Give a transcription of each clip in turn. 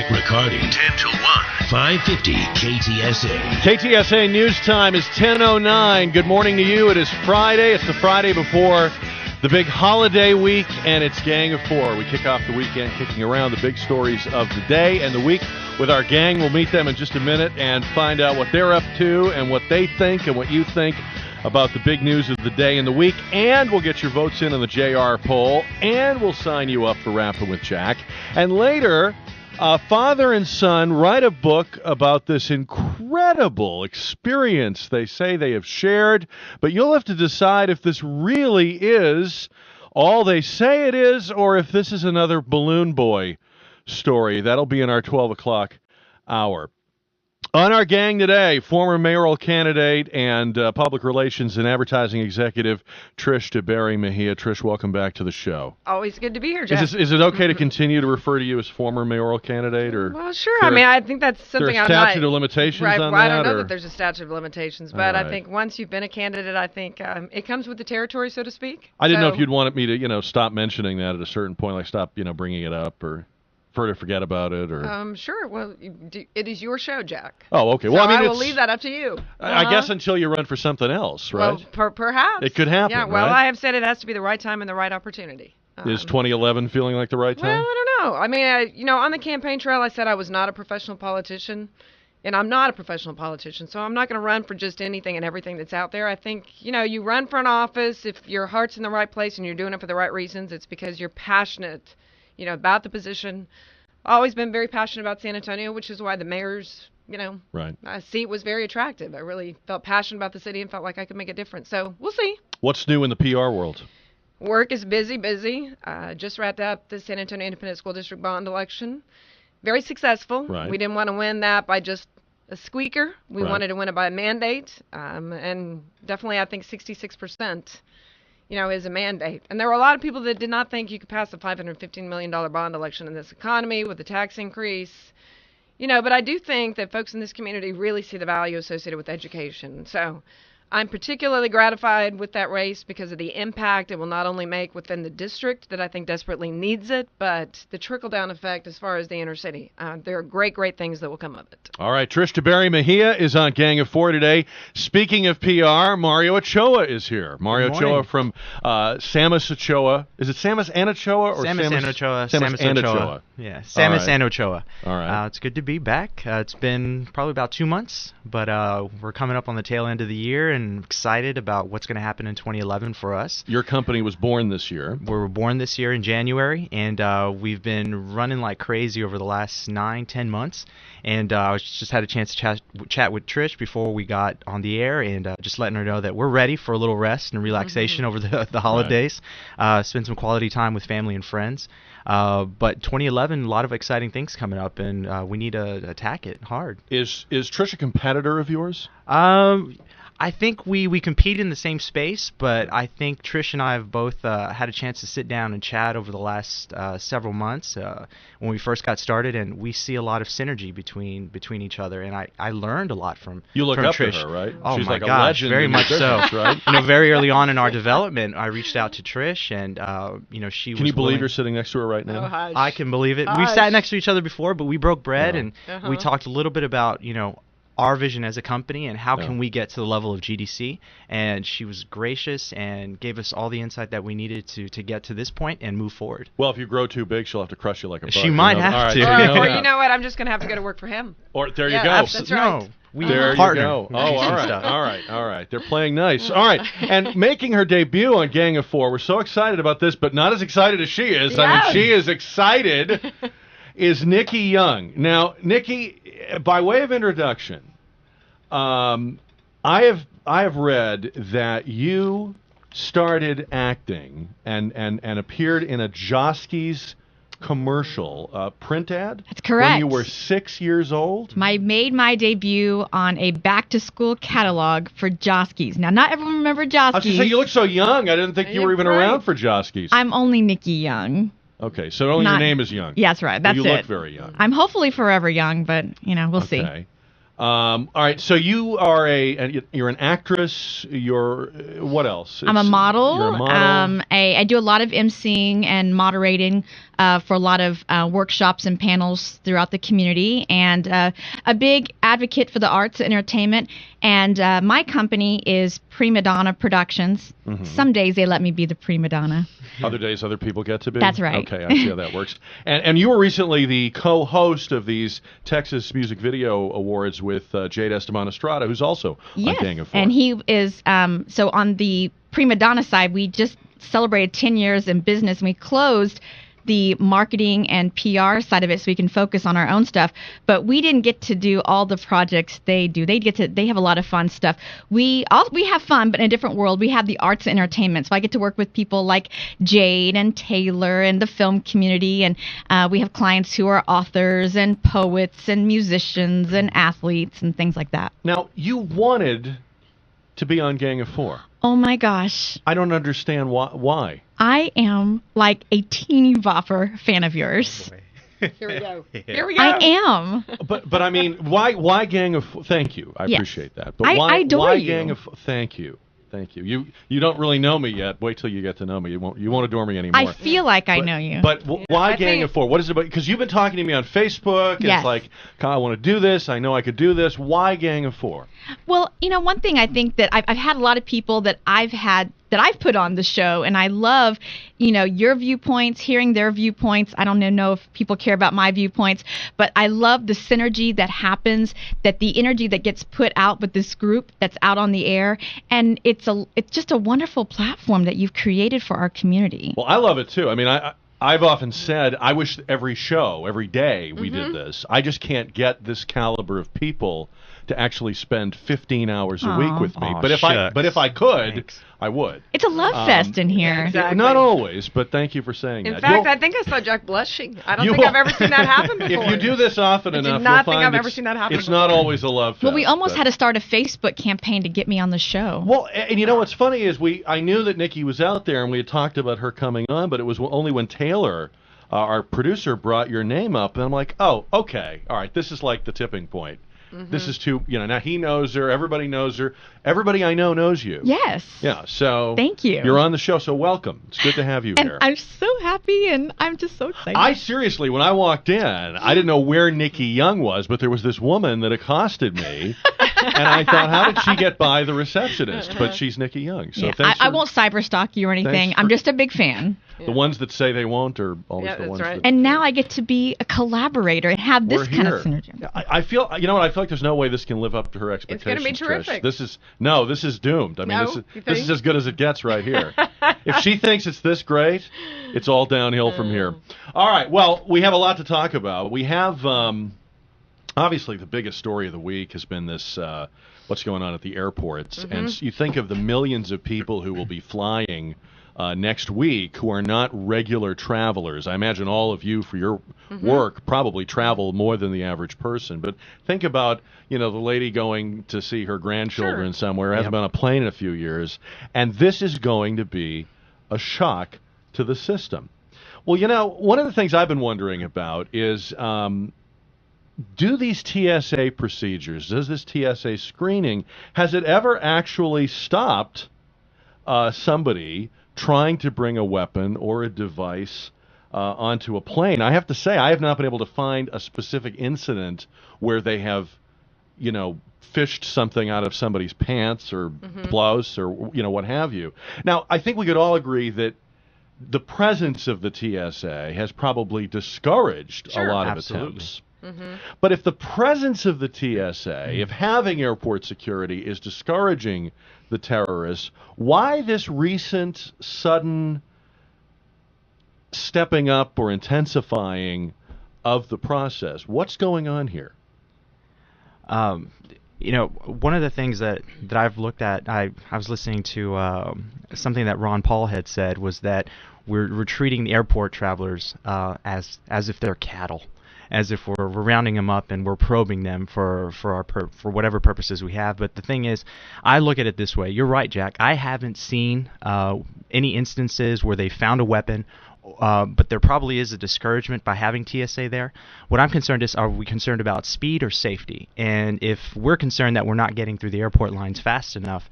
Jack Riccardi, 10 till 1, 550 KTSA. KTSA news time is 10:09. Good morning to you. It is Friday. It's the Friday before the big holiday week, and it's Gang of Four. We kick off the weekend kicking around the big stories of the day and the week with our gang. We'll meet them in just a minute and find out what they're up to and what they think and what you think about the big news of the day and the week. And we'll get your votes in on the JR poll, and we'll sign you up for Rapping with Jack. And later, father and son write a book about this incredible experience they say they have shared, but you'll have to decide if this really is all they say it is or if this is another balloon boy story. That'll be in our 12 o'clock hour. On our gang today, former mayoral candidate and public relations and advertising executive Trish DeBerry Mejia. Trish, welcome back to the show. Always good to be here, Jeff. Is it okay to continue to refer to you as former mayoral candidate? Or well, sure. I mean, I think that's something I'm not... Is there a statute of limitations on that? I don't know that there's a statute of limitations, but I think once you've been a candidate, I think it comes with the territory, so to speak. I didn't know if you'd wanted me to, stop mentioning that at a certain point, like stop, bringing it up or... to forget about it, or sure. Well, it is your show, Jack. Oh, okay. So well, I will leave that up to you. I guess until you run for something else, right? Well, perhaps it could happen. Yeah. Well, right? I have said it has to be the right time and the right opportunity. Is 2011 feeling like the right time? Well, I don't know. I mean, on the campaign trail, I said I was not a professional politician, and I'm not a professional politician, so I'm not going to run for just anything and everything that's out there. I think, you run for an office if your heart's in the right place and you're doing it for the right reasons. It's because you're passionate, about the position. Always been very passionate about San Antonio, which is why the mayor's, seat was very attractive. I really felt passionate about the city and felt like I could make a difference. So we'll see. What's new in the PR world? Work is busy. Just wrapped up the San Antonio Independent School District bond election. Very successful. Right. We didn't want to win that by just a squeaker. We wanted to win it by a mandate. And definitely I think 66%. Is a mandate. And there were a lot of people that did not think you could pass a $515 million bond election in this economy with the tax increase. But I do think that folks in this community really see the value associated with education. So I'm particularly gratified with that race because of the impact it will not only make within the district that I think desperately needs it, but the trickle-down effect as far as the inner city. There are great things that will come of it. All right, Trish DeBerry Mejia is on Gang of Four today. Speaking of PR, Mario Ochoa is here. Mario Ochoa from Samus Ochoa. Is it Samus and Ochoa? Or Samus and Ochoa. Samus and Ochoa. Yeah, Samus and Ochoa. All right. It's good to be back. It's been probably about 2 months, but we're coming up on the tail end of the year and excited about what's going to happen in 2011 for us. Your company was born this year. We were born this year in January, and we've been running like crazy over the last 9-10 months. And I just had a chance to chat with Trish before we got on the air, and just letting her know that we're ready for a little rest and relaxation over the holidays. Spend some quality time with family and friends. But 2011, a lot of exciting things coming up, and we need to attack it hard. Is Trish a competitor of yours? I think we compete in the same space, but I think Trish and I have both had a chance to sit down and chat over the last several months when we first got started, and we see a lot of synergy between each other, and I learned a lot from You look from up Trish. to her, right? Oh She's my like a gosh, legend very in much business, so. Right? Very early on in our development, I reached out to Trish, and she was. Can you believe willing... you're sitting next to her right now? Oh, hush. I can believe it. Hush. We've sat next to each other before, but we broke bread, Yeah. and we talked a little bit about our vision as a company and how can we get to the level of GDC, and she was gracious and gave us all the insight that we needed to get to this point and move forward. Well, if you grow too big, she'll have to crush you like a bug. She might have All right, to. Or you know what? I'm just going to have to go to work for him. Or there you Yeah, go. that's right. No, we There partner. you go. Oh, all right. They're playing nice. All right. And making her debut on Gang of Four, we're so excited about this, but not as excited as she is. I mean, she is excited, is Nikki Young. Now, Nikki, by way of introduction, I have read that you started acting and appeared in a Joski's commercial, print ad. That's correct. When you were 6 years old. I made my debut on a back-to-school catalog for Joski's. Now, not everyone remembered I was going to Joski's. say, you look so young. I didn't think you were even around for Joski's. I'm only Nikki Young. Okay, so only your name is Young. Yeah, that's right. That's you it. look very young. I'm hopefully forever young, but, we'll see. All right, so you are you're an actress. You're what else? I'm a model. You're a model. I do a lot of emceeing and moderating for a lot of workshops and panels throughout the community, and a big advocate for the arts and entertainment. And my company is Prima Donna Productions. Mm-hmm. Some days they let me be the prima donna. Other days, other people get to be? That's right. Okay, I see how that works. And you were recently the co-host of these Texas Music Video Awards with Jade Esteban Estrada, who's also on Gang of Four. And he is, so on the prima donna side, we just celebrated 10 years in business, and we closed the marketing and PR side of it so we can focus on our own stuff. But we didn't get to do all the projects they do. They have a lot of fun stuff. We have fun, but in a different world. We have the arts and entertainment. So I get to work with people like Jade and Taylor and the film community. And we have clients who are authors and poets and musicians and athletes and things like that. Now, you wanted to be on Gang of Four. Oh my gosh. I don't understand why. I am like a teeny bopper fan of yours. Here we go. Here we go. I am. But I mean, why Gang of Four? Thank you. I appreciate that. But I adore why you. Gang of Four? Thank you. Thank you. You don't really know me yet. Wait till you get to know me. You won't adore me anymore. I feel like I know you. But why Gang of Four? What is it about? Because you've been talking to me on Facebook. And Yes. It's like, I want to do this. I know I could do this. Why Gang of Four? Well, one thing I think that I've had a lot of people that I've put on the show, and I love, your viewpoints, hearing their viewpoints. I don't know if people care about my viewpoints, but I love the synergy that happens, that the energy that gets put out with this group that's out on the air, and it's just a wonderful platform that you've created for our community. Well, I love it too. I mean, I've often said I wish every day we did this. I just can't get this caliber of people to actually spend 15 hours a week with me. But if I could, Thanks. I would. It's a love fest in here. Yeah, exactly. Not always, but thank you for saying In that. fact, I think I saw Jack blushing. I don't think I've ever seen that happen before. If you do this often I do enough, not you'll think find I've ever seen that happen it's before. not always a love fest. Well, we almost but- had to start a Facebook campaign to get me on the show. Well, and what's funny is I knew that Nikki was out there, and we had talked about her coming on, but it was only when Taylor, our producer, brought your name up, and I'm like, oh, okay, all right, this is like the tipping point. This is too, now he knows her, everybody knows her, everybody I know knows you. Yes. Yeah, so Thank you. You're on the show, so welcome. It's good to have you And here. I'm so happy, and I'm just so excited. I seriously, when I walked in, I didn't know where Nikki Young was, but there was this woman that accosted me, and I thought, how did she get by the receptionist? But she's Nikki Young, so Yeah, thanks. I won't cyber stalk you or anything. I'm just a big fan. The ones that say they won't are always Yeah, the that's ones right. that... And now I get to be a collaborator and have this We're kind here. of synergy. I feel, I feel like there's no way this can live up to her expectations. It's gonna be terrific. Trish. This is doomed. I mean, No, this you is think? as good as it gets right here. If she thinks it's this great, it's all downhill from here. All right. Well, we have a lot to talk about. We have obviously the biggest story of the week has been this. What's going on at the airports, and you think of the millions of people who will be flying next week who are not regular travelers. I imagine all of you, for your work, probably travel more than the average person. But think about, the lady going to see her grandchildren somewhere, hasn't been on a plane in a few years, and this is going to be a shock to the system. Well, one of the things I've been wondering about is, do these TSA procedures, does this TSA screening, has it ever actually stopped somebody trying to bring a weapon or a device onto a plane? I have to say, I have not been able to find a specific incident where they have, fished something out of somebody's pants or blouse or, what have you. Now, I think we could all agree that the presence of the TSA has probably discouraged a lot of attempts. But if the presence of the TSA, if having airport security is discouraging the terrorists, why this recent sudden stepping up or intensifying of the process? What's going on here? One of the things that I've looked at, I was listening to something that Ron Paul had said, was that we're treating the airport travelers as if they're cattle, as if we're rounding them up and we're probing them for whatever purposes we have. But the thing is, I look at it this way. You're right, Jack. I haven't seen any instances where they found a weapon, but there probably is a discouragement by having TSA there. What I'm concerned is, are we concerned about speed or safety? And if we're concerned that we're not getting through the airport lines fast enough,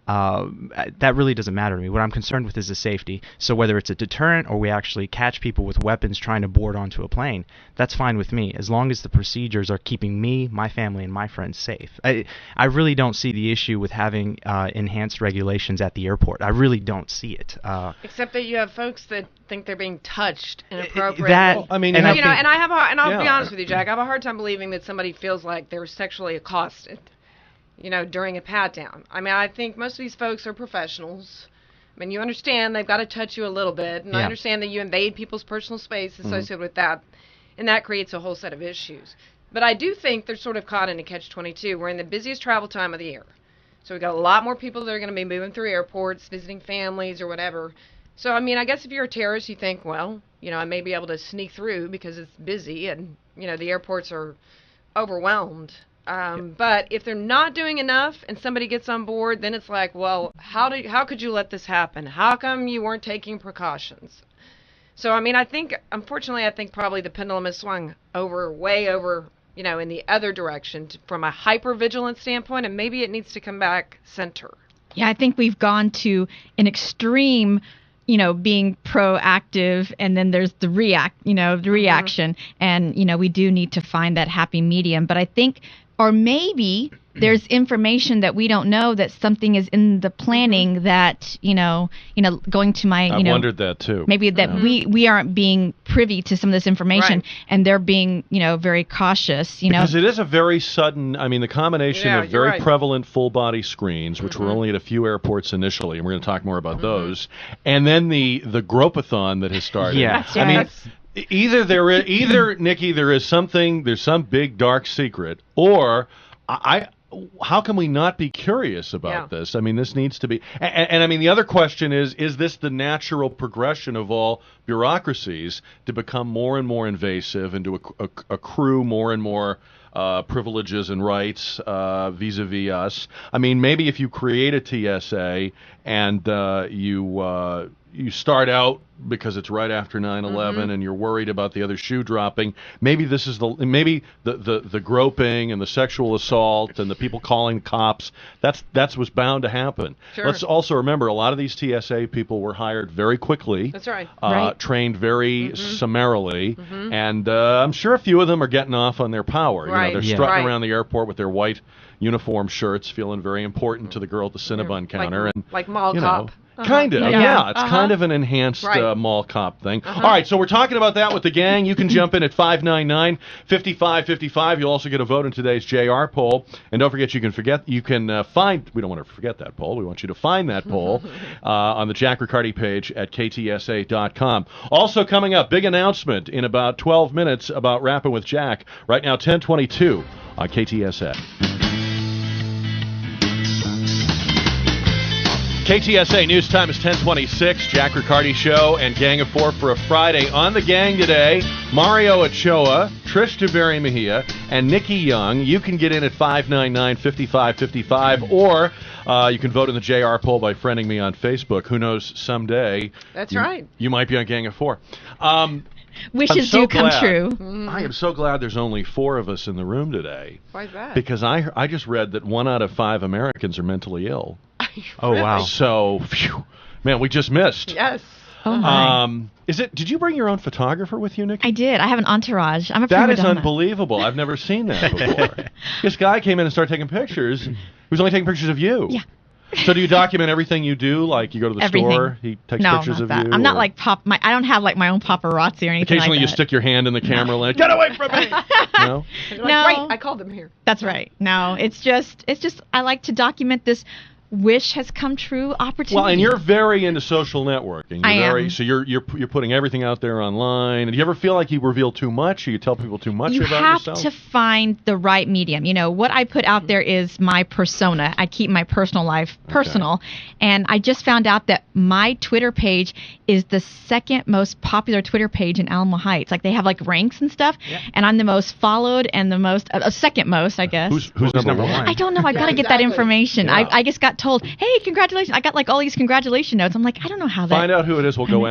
that really doesn't matter to me. What I'm concerned with is the safety. So whether it's a deterrent or we actually catch people with weapons trying to board onto a plane, that's fine with me, as long as the procedures are keeping me, my family, and my friends safe. I really don't see the issue with having enhanced regulations at the airport. I really don't see it. Except that you have folks that think they're being touched inappropriately. Well, I mean, and I'll be honest with you, Jack. I have a hard time believing that somebody feels like they were sexually accosted, during a pat down. I mean, I think most of these folks are professionals. I mean, you understand they've got to touch you a little bit, and I understand that you invade people's personal space associated with that, and that creates a whole set of issues. But I do think they're sort of caught in a catch-22. We're in the busiest travel time of the year. So we've got a lot more people that are going to be moving through airports, visiting families or whatever. So, I mean, I guess if you're a terrorist, you think, well, I may be able to sneak through because it's busy and, the airports are overwhelmed. But if they're not doing enough and somebody gets on board, then it's like, well, how could you let this happen? How come you weren't taking precautions? So, I mean, unfortunately, I think probably the pendulum has swung way over, in the other direction from a hyper-vigilant standpoint, and maybe it needs to come back center. Yeah, I think we've gone to an extreme, being proactive, and then there's the reaction, and, we do need to find that happy medium. But I think, or maybe there's information that we don't know, that something is in the planning that, going to my, I wondered that too. Maybe that we aren't being privy to some of this information, right, and they're being, very cautious, Because it is a very sudden, the combination of very prevalent full body screens, which were only at a few airports initially, and we're going to talk more about those, and then the Gropathon that has started. Yeah. I mean, either Nikki, there's some big dark secret, or how can we not be curious about this? I mean, this needs to be, and I mean, the other question is this the natural progression of all bureaucracies to become more and more invasive and to accrue more and more privileges and rights vis-a-vis us? I mean, maybe if you create a TSA and you start out because it's right after 9/11 and you're worried about the other shoe dropping, maybe this is the groping and the sexual assault and the people calling cops, that's what's bound to happen. Sure. Let's also remember, a lot of these TSA people were hired very quickly. That's right. Trained very summarily, and I'm sure a few of them are getting off on their power. Right. They're strutting around the airport with their white uniform shirts, feeling very important to the girl at the Cinnabon counter, like mall cop. Kind of, It's kind of an enhanced mall cop thing. All right, so we're talking about that with the gang. You can jump in at 599-5555. You'll also get a vote in today's JR poll. And don't forget, you can find, we don't want to forget that poll. We want you to find that poll on the Jack Riccardi page at ktsa.com. Also coming up, big announcement in about 12 minutes about Rapping with Jack. Right now, 10:22 on KTSA. KTSA News Time is 10:26. Jack Riccardi Show and Gang of Four for a Friday. On the gang today, Mario Ochoa, Trish DeBerry Mejia, and Nikki Young. You can get in at 599-5555, or you can vote in the JR poll by friending me on Facebook. Who knows, someday That's right. You might be on Gang of Four. Wishes do come true. I am so glad there's only 4 of us in the room today. Why is that? Because I just read that 1 out of 5 Americans are mentally ill. Oh, wow. So, phew, man, we just missed. Yes. Oh, my. Did you bring your own photographer with you, Nikki? I did. I have an entourage. I'm a prima That is donna. unbelievable. I've never seen that before. This guy came in and started taking pictures. He was only taking pictures of you. Yeah. So do you document everything you do? Like you go to the store, he takes pictures of you? I'm not like I don't have like my own paparazzi or anything Occasionally like you that. stick your hand in the camera lens. Get away from me! No? You're No. like, right, I called them here. That's right. No, it's just I like to document this wish has come true opportunity. Well, and you're very into social networking. I am. So you're putting everything out there online. And do you ever feel like you reveal too much, or you tell people too much you about have yourself? to find the right medium. What I put out there is my persona. I keep my personal life personal. And I just found out that my Twitter page is the second most popular Twitter page in Alamo Heights. Like they have like ranks and stuff. Yeah. And I'm the most followed and the most second most, I guess. Who's number one? I don't know. I got to get that information. Yeah. I just got told, hey, congratulations. I got like all these congratulation notes. I'm like, I don't know how that. Find out who it is. We'll go